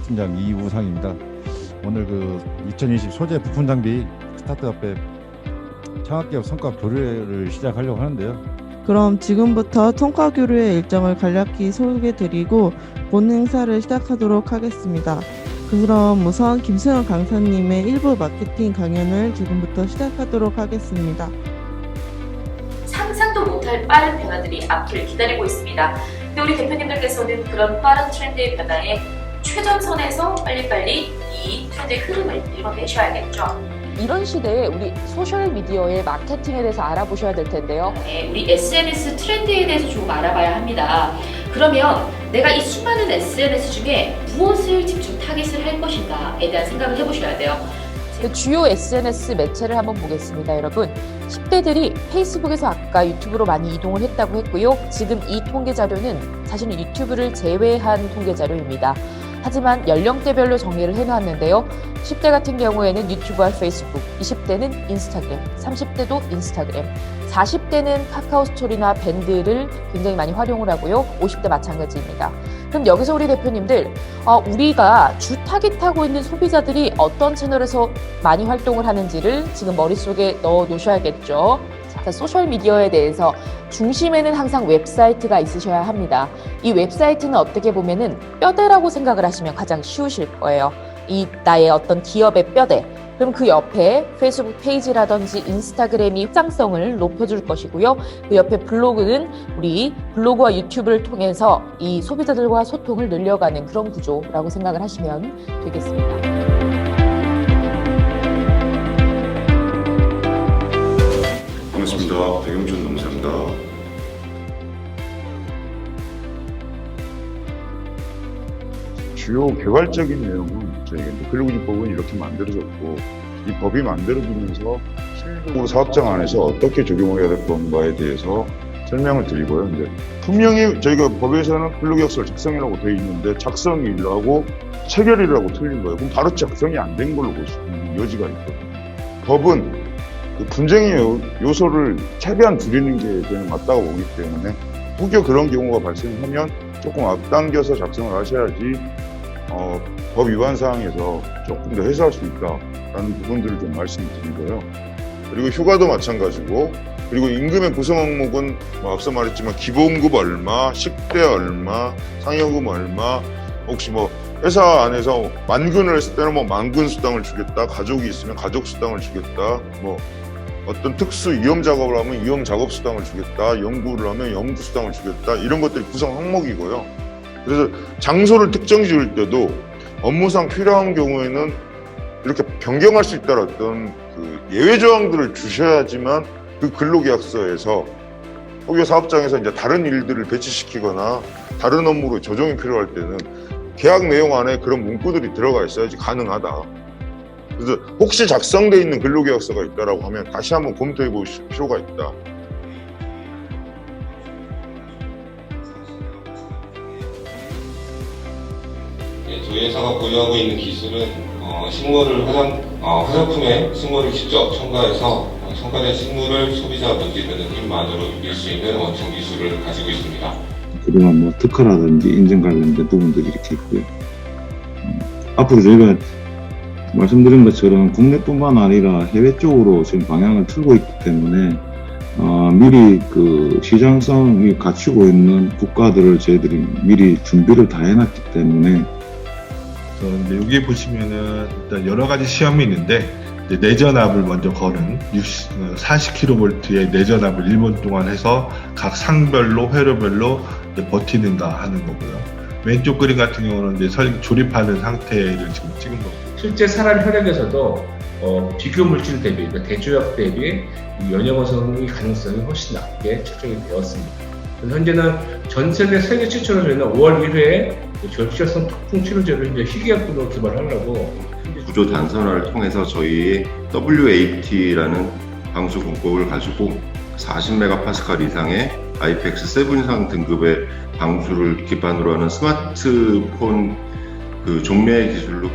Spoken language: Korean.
팀장 이우상입니다. 오늘 2020 소재 부품 장비 스타트업의 창업기업 성과 교류를 시작하려고 하는데요. 그럼 지금부터 통과 교류의 일정을 간략히 소개드리고 본 행사를 시작하도록 하겠습니다. 그럼 우선 김수영 강사님의 1부 마케팅 강연을 지금부터 시작하도록 하겠습니다. 상상도 못할 빠른 변화들이 앞을 기다리고 있습니다. 근데 우리 대표님들께서는 그런 빠른 트렌드의 변화에 최전선에서 빨리빨리 이 트렌드의 흐름을 읽어내셔야겠죠. 이런 시대에 우리 소셜미디어의 마케팅에 대해서 알아보셔야 될 텐데요. 네, 우리 SNS 트렌드에 대해서 조금 알아봐야 합니다. 그러면 내가 이 수많은 SNS 중에 무엇을 집중 타깃을 할 것인가에 대한 생각을 해보셔야 돼요. 그 주요 SNS 매체를 한번 보겠습니다, 여러분. 10대들이 페이스북에서 아까 유튜브로 많이 이동을 했다고 했고요. 지금 이 통계 자료는 사실은 유튜브를 제외한 통계 자료입니다. 하지만 연령대별로 정리를 해놨는데요. 10대 같은 경우에는 유튜브와 페이스북, 20대는 인스타그램, 30대도 인스타그램, 40대는 카카오 스토리나 밴드를 굉장히 많이 활용을 하고요. 50대 마찬가지입니다. 그럼 여기서 우리 대표님들, 우리가 주 타깃하고 있는 소비자들이 어떤 채널에서 많이 활동을 하는지를 지금 머릿속에 넣어 놓으셔야겠죠. 자, 소셜미디어에 대해서 중심에는 항상 웹사이트가 있으셔야 합니다. 이 웹사이트는 어떻게 보면은 뼈대라고 생각을 하시면 가장 쉬우실 거예요. 이 나의 어떤 기업의 뼈대. 그럼 그 옆에 페이스북 페이지라든지 인스타그램이 확장성을 높여줄 것이고요. 그 옆에 블로그는 우리 블로그와 유튜브를 통해서 이 소비자들과 소통을 늘려가는 그런 구조라고 생각을 하시면 되겠습니다. 반갑습니다. 백영준 농사입니다. 주요 개괄적인 내용은 저희가 근로기준법은 이렇게 만들어졌고 이 법이 만들어지면서 실질적으로 사업장 안에서 어떻게 적용을 해야 될 건가에 대해서 설명을 드리고요. 이제 분명히 저희가 법에서는 근로계약서를 작성이라고 되어 있는데 작성이라고 체결이라고 틀린 거예요. 그럼 바로 작성이 안 된 걸로 볼 수 있는 여지가 있거든요. 법은 그 분쟁의 요소를 최대한 줄이는 게 저는 맞다고 보기 때문에 혹여 그런 경우가 발생하면 조금 앞당겨서 작성을 하셔야지 법 위반 사항에서 조금 더 해소할 수 있다라는 부분들을 좀 말씀드리고요. 그리고 휴가도 마찬가지고, 그리고 임금의 구성 항목은 앞서 말했지만 기본급 얼마, 식대 얼마, 상여금 얼마, 혹시 회사 안에서 만근을 했을 때는 만근 수당을 주겠다, 가족이 있으면 가족 수당을 주겠다, 어떤 특수 위험 작업을 하면 위험 작업 수당을 주겠다, 연구를 하면 연구 수당을 주겠다, 이런 것들이 구성 항목이고요. 그래서 장소를 특정 지을 때도 업무상 필요한 경우에는 이렇게 변경할 수 있다는 어떤 예외 조항들을 주셔야지만 그 근로계약서에서 혹여 사업장에서 이제 다른 일들을 배치시키거나 다른 업무로 조정이 필요할 때는 계약 내용 안에 그런 문구들이 들어가 있어야지 가능하다. 그래서 혹시 작성되어 있는 근로계약서가 있다라고 하면 다시 한번 검토해 보실 필요가 있다. 네, 저희 회사가 보유하고 있는 기술은 화장품에 식물을 직접 첨가해서 첨가된 식물을 소비자 눈길되는 힘만으로 이길 수 있는 원천 기술을 가지고 있습니다. 그동안 특허라든지 인증 관련된 부분들이 이렇게 있고요. 앞으로 저희가 말씀드린 것처럼 국내뿐만 아니라 해외 쪽으로 지금 방향을 틀고 있기 때문에 미리 그 시장성이 갖추고 있는 국가들을 저희들이 미리 준비를 다 해놨기 때문에. 그래서 여기 보시면은 일단 여러 가지 시험이 있는데 내전압을 먼저 거는 40kV의 내전압을 1분 동안 해서 각 상별로 회로별로 버티는가 하는 거고요. 왼쪽 그림 같은 경우는 이제 조립하는 상태를 지금 찍은 거고. 실제 사람 혈액에서도 비교 물질 대비, 그러니까 대조약 대비 연역어성의 가능성이 훨씬 낮게 측정이 되었습니다. 현재는 전 세계 최초로 저희는 5월 1회에 결핍성 통풍 치료제를 이제 희귀약품으로 개발하려고. 구조 단선화를 통해서 저희 WAT라는 방수 공법을 가지고 40메가파스칼 이상의 IPX7 이상 등급의 방수를 기반으로 하는 스마트폰 종매 기술로